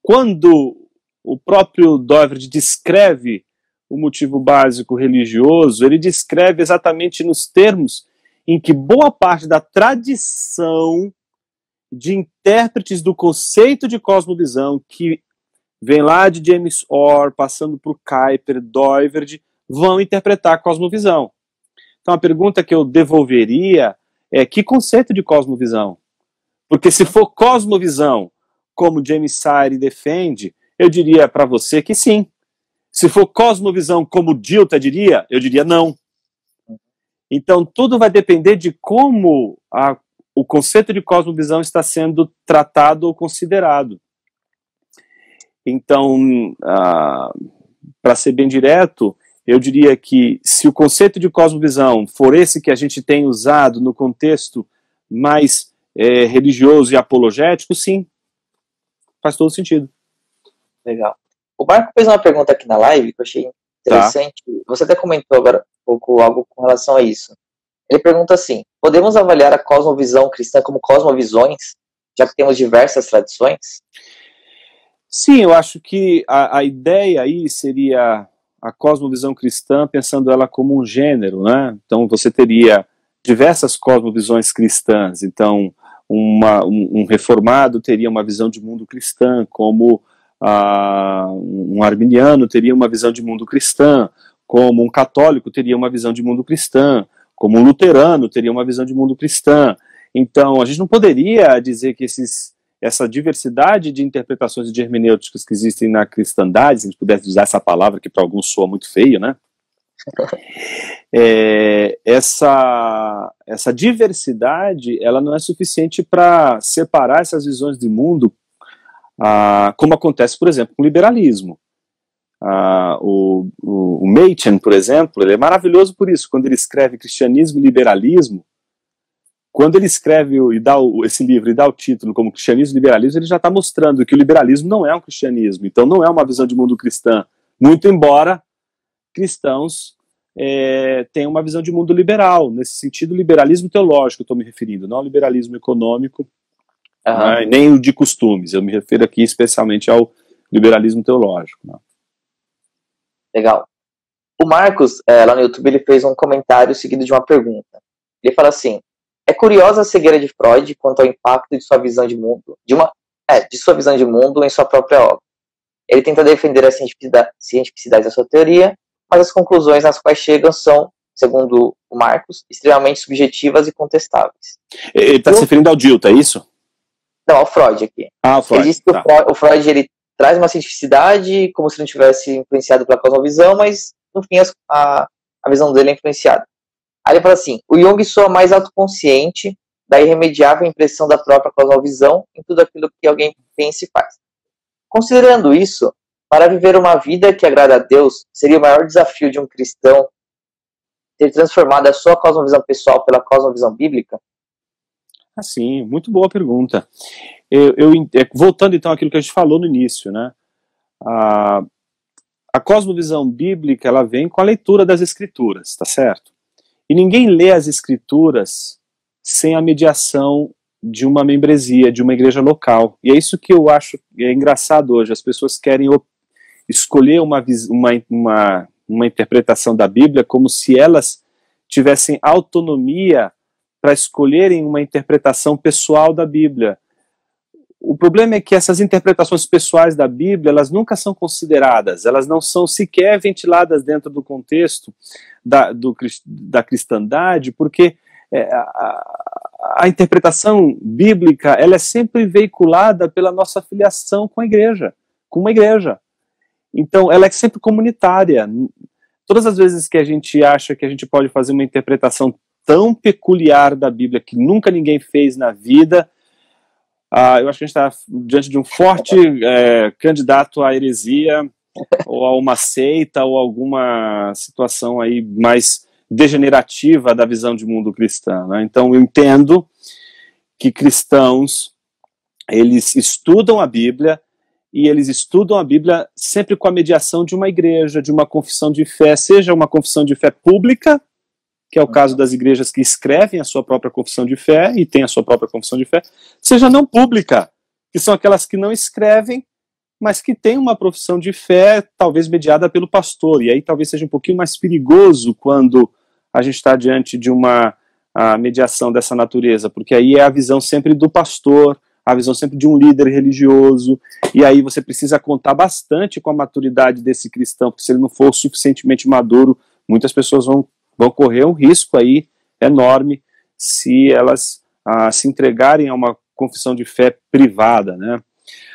quando o próprio Doiverd descreve o motivo básico religioso, ele descreve exatamente nos termos em que boa parte da tradição de intérpretes do conceito de cosmovisão, que vem lá de James Orr, passando por Kuyper, Doiverd, vão interpretar a cosmovisão. Então a pergunta que eu devolveria que conceito de cosmovisão? Porque se for cosmovisão, como James Sire defende, eu diria para você que sim. Se for cosmovisão, como Dilthey diria, eu diria não. Então, tudo vai depender de como o conceito de cosmovisão está sendo tratado ou considerado. Então, para ser bem direto, eu diria que se o conceito de cosmovisão for esse que a gente tem usado no contexto mais religioso e apologético, sim, faz todo sentido. Legal. O Marco fez uma pergunta aqui na live que eu achei interessante. Tá. Você até comentou agora um pouco algo com relação a isso. Ele pergunta assim: podemos avaliar a cosmovisão cristã como cosmovisões, já que temos diversas tradições? Sim, eu acho que a ideia aí seria a cosmovisão cristã, pensando ela como um gênero, né? Então você teria diversas cosmovisões cristãs. Então um reformado teria uma visão de mundo cristã, como um arminiano teria uma visão de mundo cristã, como um católico teria uma visão de mundo cristã, como um luterano teria uma visão de mundo cristã. Então a gente não poderia dizer que essa diversidade de interpretações e de hermenêuticas que existem na cristandade, se a gente pudesse usar essa palavra que para alguns soa muito feio, né? Essa diversidade, ela não é suficiente para separar essas visões de mundo, como acontece, por exemplo, com o liberalismo. O Machen, por exemplo, ele é maravilhoso por isso. Quando ele escreve Cristianismo e Liberalismo, quando ele escreve e dá esse livro e dá o título como Cristianismo e Liberalismo, ele já está mostrando que o liberalismo não é um cristianismo, então não é uma visão de mundo cristã, muito embora cristãos tenham uma visão de mundo liberal, nesse sentido liberalismo teológico eu estou me referindo, não ao liberalismo econômico, né, nem o de costumes, eu me refiro aqui especialmente ao liberalismo teológico. Né? Legal. O Marcos, lá no YouTube, ele fez um comentário seguido de uma pergunta. Ele fala assim: é curiosa a cegueira de Freud quanto ao impacto de sua visão de mundo, de sua visão de mundo em sua própria obra. Ele tenta defender a cientificidade da sua teoria, mas as conclusões nas quais chegam são, segundo o Marcos, extremamente subjetivas e contestáveis. Ele está se referindo ao Dilthey, é isso? Não, ao Freud aqui. O Freud. Ele diz que o Freud ele traz uma cientificidade como se não tivesse influenciado pela cosmovisão, mas no fim a visão dele é influenciada. Aí ele fala assim: o Jung soa mais autoconsciente da irremediável impressão da própria cosmovisão em tudo aquilo que alguém pensa e faz. Considerando isso, para viver uma vida que agrada a Deus, seria o maior desafio de um cristão ter transformado a sua cosmovisão pessoal pela cosmovisão bíblica? Sim, muito boa pergunta. Voltando então àquilo que a gente falou no início, né? A cosmovisão bíblica, ela vem com a leitura das escrituras, tá certo? E ninguém lê as escrituras sem a mediação de uma membresia, de uma igreja local. E é isso que eu acho engraçado hoje. As pessoas querem escolher uma interpretação da Bíblia como se elas tivessem autonomia para escolherem uma interpretação pessoal da Bíblia. O problema é que essas interpretações pessoais da Bíblia, elas nunca são consideradas, elas não são sequer ventiladas dentro do contexto da cristandade, porque a interpretação bíblica, ela é sempre veiculada pela nossa filiação com a igreja, com uma igreja. Então, ela é sempre comunitária. Todas as vezes que a gente acha que a gente pode fazer uma interpretação tão peculiar da Bíblia que nunca ninguém fez na vida, eu acho que a gente está diante de um forte candidato à heresia, ou a uma seita, ou alguma situação aí mais degenerativa da visão de mundo cristã. Né? Então eu entendo que cristãos, eles estudam a Bíblia, e eles estudam a Bíblia sempre com a mediação de uma igreja, de uma confissão de fé, seja uma confissão de fé pública, que é o caso das igrejas que escrevem a sua própria confissão de fé, e têm a sua própria confissão de fé, seja não pública, que são aquelas que não escrevem, mas que têm uma profissão de fé, talvez mediada pelo pastor, e aí talvez seja um pouquinho mais perigoso quando a gente está diante de uma mediação dessa natureza, porque aí é a visão sempre do pastor, a visão sempre de um líder religioso, e aí você precisa contar bastante com a maturidade desse cristão, porque se ele não for suficientemente maduro, muitas pessoas vão correr um risco aí enorme se elas se entregarem a uma confissão de fé privada, né?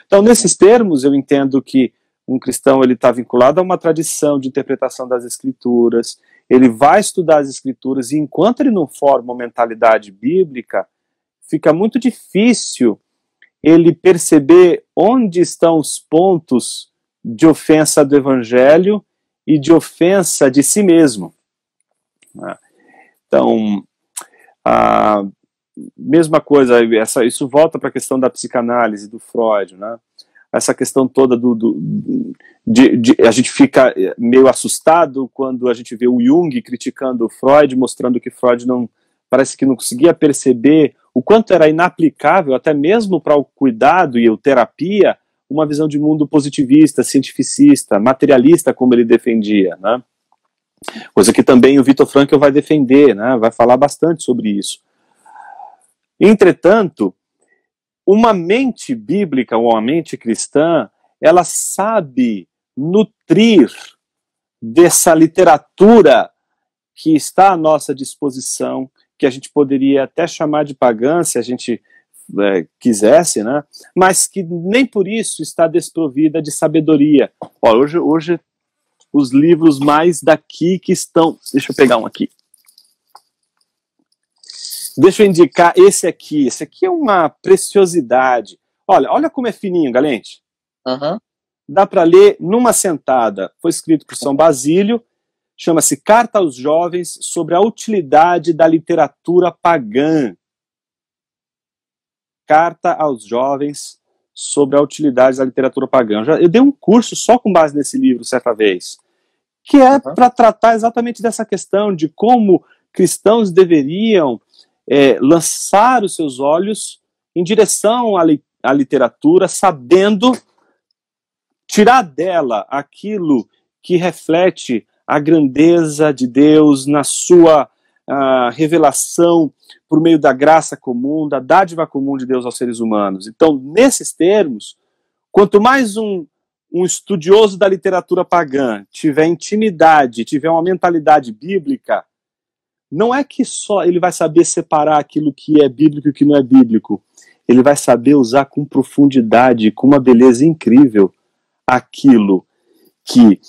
Então, nesses termos, eu entendo que um cristão ele está vinculado a uma tradição de interpretação das Escrituras, ele vai estudar as Escrituras, e enquanto ele não forma uma mentalidade bíblica, fica muito difícil ele perceber onde estão os pontos de ofensa do Evangelho e de ofensa de si mesmo. Então, a mesma coisa, isso volta para a questão da psicanálise, do Freud, né? Essa questão toda a gente fica meio assustado quando a gente vê o Jung criticando o Freud, mostrando que Freud parece que não conseguia perceber o quanto era inaplicável, até mesmo para o cuidado e a terapia, uma visão de mundo positivista, cientificista, materialista, como ele defendia, né? Coisa que também o Viktor Frankl vai defender, né? Vai falar bastante sobre isso. Entretanto, uma mente bíblica ou uma mente cristã, ela sabe nutrir dessa literatura que está à nossa disposição, que a gente poderia até chamar de pagã, se a gente quisesse, né? Mas que nem por isso está desprovida de sabedoria. Ó, hoje os livros mais daqui que estão... Deixa eu pegar um aqui. Deixa eu indicar esse aqui. Esse aqui é uma preciosidade. Olha como é fininho, Galente. Uhum. Dá para ler numa sentada. Foi escrito por São Basílio. Chama-se Carta aos Jovens sobre a utilidade da literatura pagã. Carta aos Jovens sobre a utilidade da literatura pagã. Eu dei um curso só com base nesse livro certa vez, que é para tratar exatamente dessa questão de como cristãos deveriam lançar os seus olhos em direção à literatura, sabendo tirar dela aquilo que reflete a grandeza de Deus na sua revelação por meio da graça comum, da dádiva comum de Deus aos seres humanos. Então, nesses termos, quanto mais um estudioso da literatura pagã tiver intimidade, tiver uma mentalidade bíblica, não é que só ele vai saber separar aquilo que é bíblico e o que não é bíblico. Ele vai saber usar com profundidade, com uma beleza incrível, aquilo que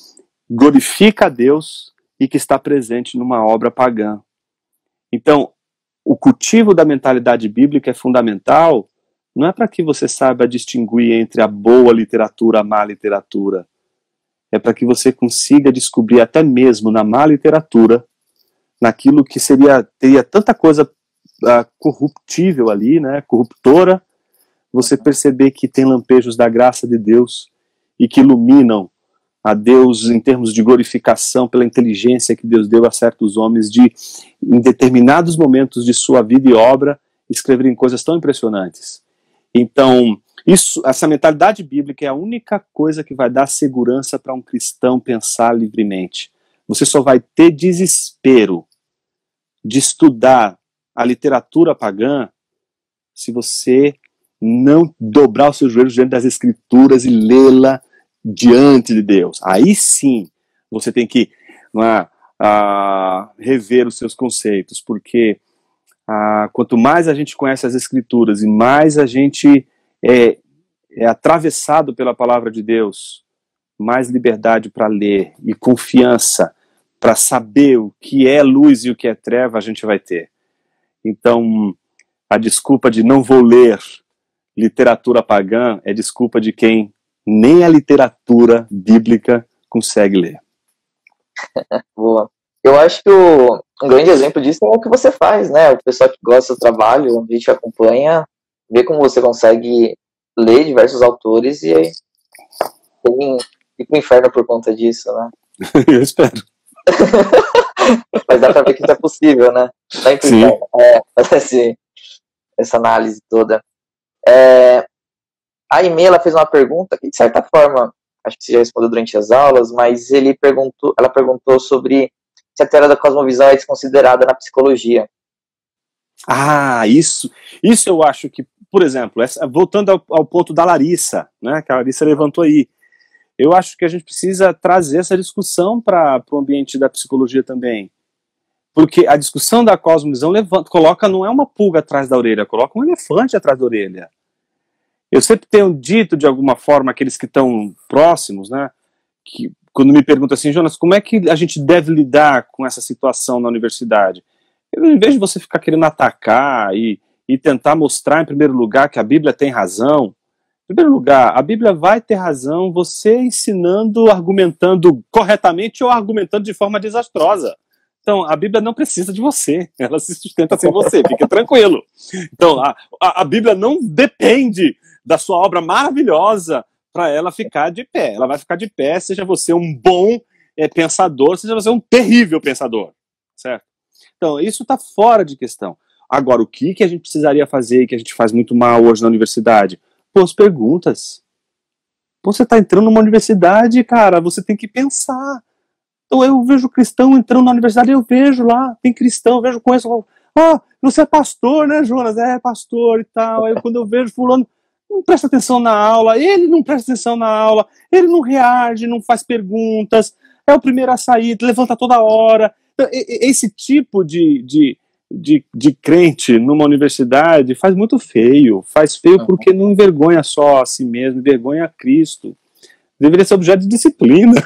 glorifica a Deus e que está presente numa obra pagã. Então, o cultivo da mentalidade bíblica é fundamental, não é para que você saiba distinguir entre a boa literatura e a má literatura. É para que você consiga descobrir até mesmo na má literatura, naquilo que teria tanta coisa corruptível ali, né, corruptora, você perceber que tem lampejos da graça de Deus e que iluminam a Deus em termos de glorificação pela inteligência que Deus deu a certos homens de, em determinados momentos de sua vida e obra, escreverem coisas tão impressionantes. Então, essa mentalidade bíblica é a única coisa que vai dar segurança para um cristão pensar livremente. Você só vai ter desespero de estudar a literatura pagã se você não dobrar os seus joelhos diante das Escrituras e lê-la diante de Deus. Aí sim você tem que rever os seus conceitos, porque quanto mais a gente conhece as Escrituras e mais a gente é atravessado pela palavra de Deus, mais liberdade para ler e confiança para saber o que é luz e o que é treva a gente vai ter. Então, a desculpa de não vou ler literatura pagã é desculpa de quem nem a literatura bíblica consegue ler. Boa. Eu acho que um grande exemplo disso é o que você faz, né? O pessoal que gosta do trabalho, a gente acompanha, vê como você consegue ler diversos autores e ir pro inferno por conta disso, né? Eu espero. Mas dá pra ver que isso é possível, né? Não é impossível. Fazer essa análise toda. A Aimee, ela fez uma pergunta que, de certa forma, acho que você já respondeu durante as aulas, mas ela perguntou sobre se a teoria da cosmovisão é desconsiderada na psicologia. Isso eu acho que, por exemplo, voltando ao ponto da Larissa, né, que a Larissa levantou aí, eu acho que a gente precisa trazer essa discussão para o ambiente da psicologia também. Porque a discussão da cosmovisão coloca, não é uma pulga atrás da orelha, coloca um elefante atrás da orelha. Eu sempre tenho dito, de alguma forma, aqueles que estão próximos, né, que quando me perguntam assim, Jonas, como é que a gente deve lidar com essa situação na universidade? Em vez de você ficar querendo atacar e tentar mostrar, em primeiro lugar, que a Bíblia tem razão, em primeiro lugar, a Bíblia vai ter razão você ensinando, argumentando corretamente ou argumentando de forma desastrosa. Então, a Bíblia não precisa de você, ela se sustenta sem você, fique tranquilo. Então, a Bíblia não depende da sua obra maravilhosa para ela ficar de pé. Ela vai ficar de pé, seja você um bom pensador, seja você um terrível pensador, certo? Então, isso está fora de questão. Agora, o que a gente precisaria fazer, que a gente faz muito mal hoje na universidade? Pô, as perguntas. Pô, você está entrando numa universidade, cara, você tem que pensar. Então eu vejo cristão entrando na universidade, eu vejo lá, tem cristão, eu vejo, conheço, você é pastor, né, Jonas? É, pastor e tal. Aí quando eu vejo fulano, não presta atenção na aula, ele não presta atenção na aula, ele não reage, não faz perguntas, é o primeiro a sair, levanta toda hora. Então, esse tipo de crente numa universidade faz muito feio. Faz feio porque não envergonha só a si mesmo, envergonha a Cristo. Deveria ser objeto de disciplina.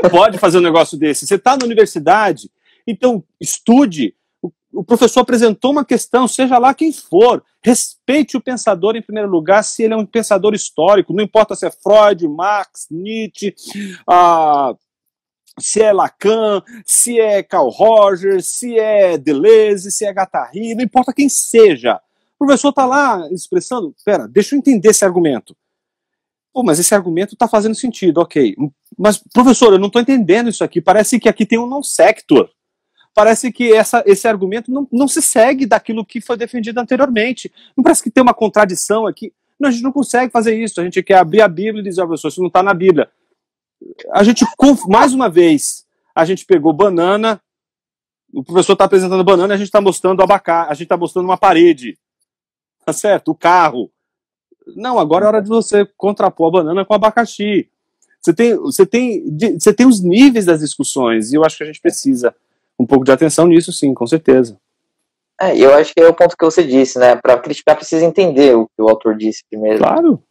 Não pode fazer um negócio desse. Você está na universidade, então estude. O professor apresentou uma questão, seja lá quem for, respeite o pensador em primeiro lugar, se ele é um pensador histórico, não importa se é Freud, Marx, Nietzsche, se é Lacan, se é Carl Rogers, se é Deleuze, se é Guattari, não importa quem seja. O professor está lá expressando, pera, deixa eu entender esse argumento. Pô, mas esse argumento está fazendo sentido, ok. Mas, professor, eu não estou entendendo isso aqui. Parece que aqui tem um non sector. Parece que esse argumento não se segue daquilo que foi defendido anteriormente. Não parece que tem uma contradição aqui. Não, a gente não consegue fazer isso. A gente quer abrir a Bíblia e dizer, professor, isso não está na Bíblia. A gente, mais uma vez, a gente pegou banana, o professor está apresentando banana e a gente está mostrando abacate, a gente está mostrando uma parede. Tá certo? O carro. Não, agora é hora de você contrapor a banana com o abacaxi. Você tem os níveis das discussões, e eu acho que a gente precisa um pouco de atenção nisso, sim, com certeza. Eu acho que é o ponto que você disse, né? Para criticar precisa entender o que o autor disse primeiro.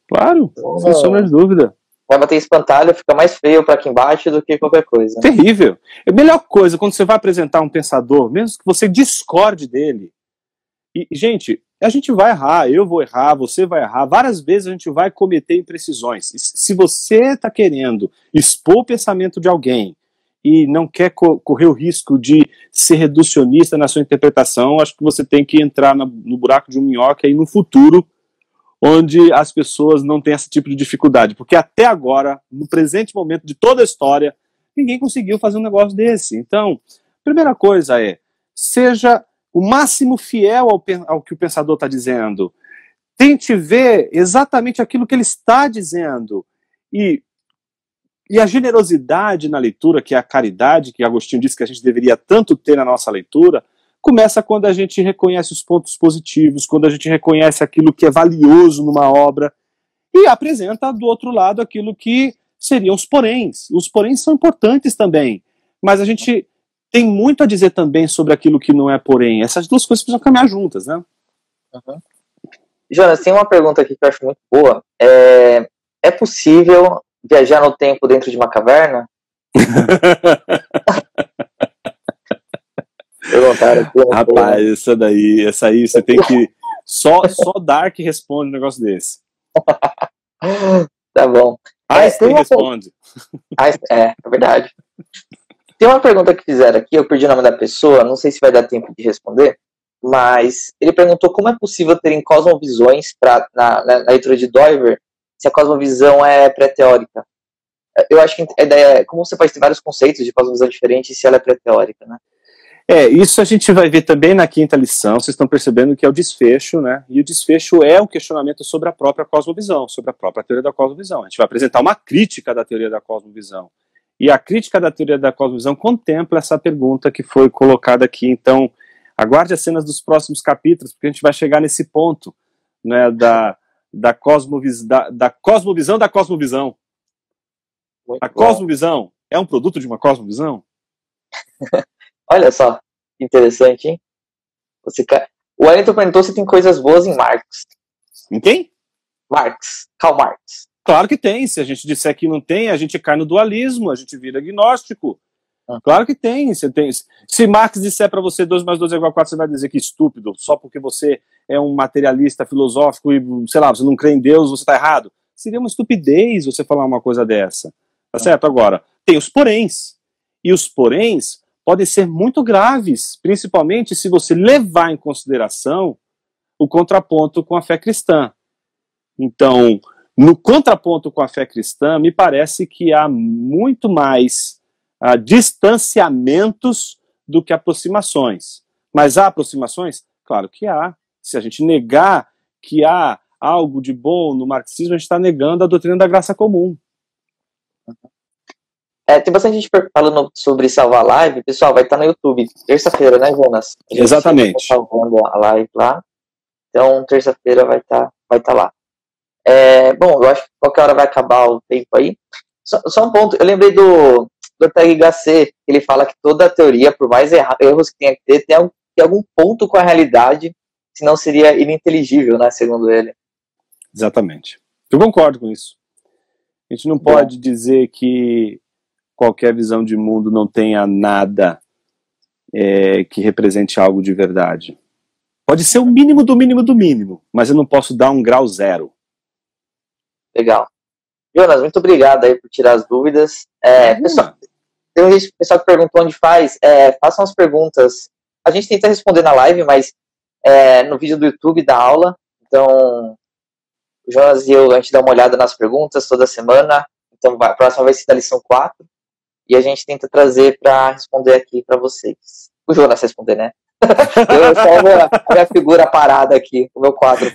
Claro, sem sombra de dúvida. Vai bater espantalho, fica mais feio para quem bate do que qualquer coisa. Né? Terrível. A melhor coisa, quando você vai apresentar um pensador, mesmo que você discorde dele, e, gente, a gente vai errar, eu vou errar, você vai errar, várias vezes a gente vai cometer imprecisões. Se você está querendo expor o pensamento de alguém e não quer correr o risco de ser reducionista na sua interpretação, acho que você tem que entrar no buraco de um minhoca aí no futuro, onde as pessoas não têm esse tipo de dificuldade. Porque até agora, no presente momento de toda a história, ninguém conseguiu fazer um negócio desse. Então, a primeira coisa seja o máximo fiel ao que o pensador está dizendo. Tente ver exatamente aquilo que ele está dizendo. E a generosidade na leitura, que é a caridade, que Agostinho disse que a gente deveria tanto ter na nossa leitura, começa quando a gente reconhece os pontos positivos, quando a gente reconhece aquilo que é valioso numa obra e apresenta do outro lado aquilo que seriam os poréns. Os poréns são importantes também, mas a gente tem muito a dizer também sobre aquilo que não é porém. Essas duas coisas precisam caminhar juntas, né? Uhum. Jonas, tem uma pergunta aqui que eu acho muito boa. É possível viajar no tempo dentro de uma caverna? Rapaz, essa aí você tem que... Só Dark responde um negócio desse. Tá bom. Einstein responde. É verdade. Tem uma pergunta que fizeram aqui, eu perdi o nome da pessoa, não sei se vai dar tempo de responder, mas ele perguntou como é possível terem cosmovisões na leitura de Doiver, se a cosmovisão é pré-teórica. Eu acho que a ideia é como você pode ter vários conceitos de cosmovisão diferentes se ela é pré-teórica, né? Isso a gente vai ver também na quinta lição, vocês estão percebendo que é o desfecho, né? E o desfecho é um questionamento sobre a própria cosmovisão, sobre a própria teoria da cosmovisão. A gente vai apresentar uma crítica da teoria da cosmovisão. E a crítica da teoria da cosmovisão contempla essa pergunta que foi colocada aqui. Então, aguarde as cenas dos próximos capítulos, porque a gente vai chegar nesse ponto, né, da cosmovisão da cosmovisão. Muito A bom. cosmovisão é um produto de uma cosmovisão? Olha só, que interessante, hein? O Wellington perguntou se tem coisas boas em Marx. Em quem? Marx, Karl Marx. Claro que tem. Se a gente disser que não tem, a gente cai no dualismo, a gente vira agnóstico. Claro que tem. Se Marx disser para você 2 mais 2 é igual a 4, você vai dizer que estúpido, só porque você é um materialista filosófico e, sei lá, você não crê em Deus, você está errado. Seria uma estupidez você falar uma coisa dessa. Tá certo? Agora, tem os poréns. E os poréns podem ser muito graves, principalmente se você levar em consideração o contraponto com a fé cristã. Então, no contraponto com a fé cristã, me parece que há muito mais distanciamentos do que aproximações. Mas há aproximações? Claro que há. Se a gente negar que há algo de bom no marxismo, a gente está negando a doutrina da graça comum. Tem bastante gente falando sobre salvar a live. Pessoal, vai estar no YouTube. Terça-feira, né, Jonas? Exatamente. Tá salvando a live lá. Então, terça-feira vai estar lá. Bom, eu acho que qualquer hora vai acabar o tempo aí. Só um ponto. Eu lembrei do Ortega Gasset. Ele fala que toda teoria, por mais erros que tenha que ter, tem algum ponto com a realidade, senão seria ininteligível, né, segundo ele. Exatamente. Eu concordo com isso. A gente não pode dizer que qualquer visão de mundo não tenha nada que represente algo de verdade. Pode ser o mínimo do mínimo do mínimo, mas eu não posso dar 1 grau 0. Legal. Jonas, muito obrigado aí por tirar as dúvidas. Pessoal, tem um pessoal que perguntou onde faz. Façam as perguntas. A gente tenta responder na live, mas no vídeo do YouTube da aula. Então, o Jonas e eu, a gente dá uma olhada nas perguntas toda semana. Então, a próxima vai ser da lição 4. E a gente tenta trazer para responder aqui para vocês. O Jonas responder, né? Eu só a minha figura parada aqui, o meu quadro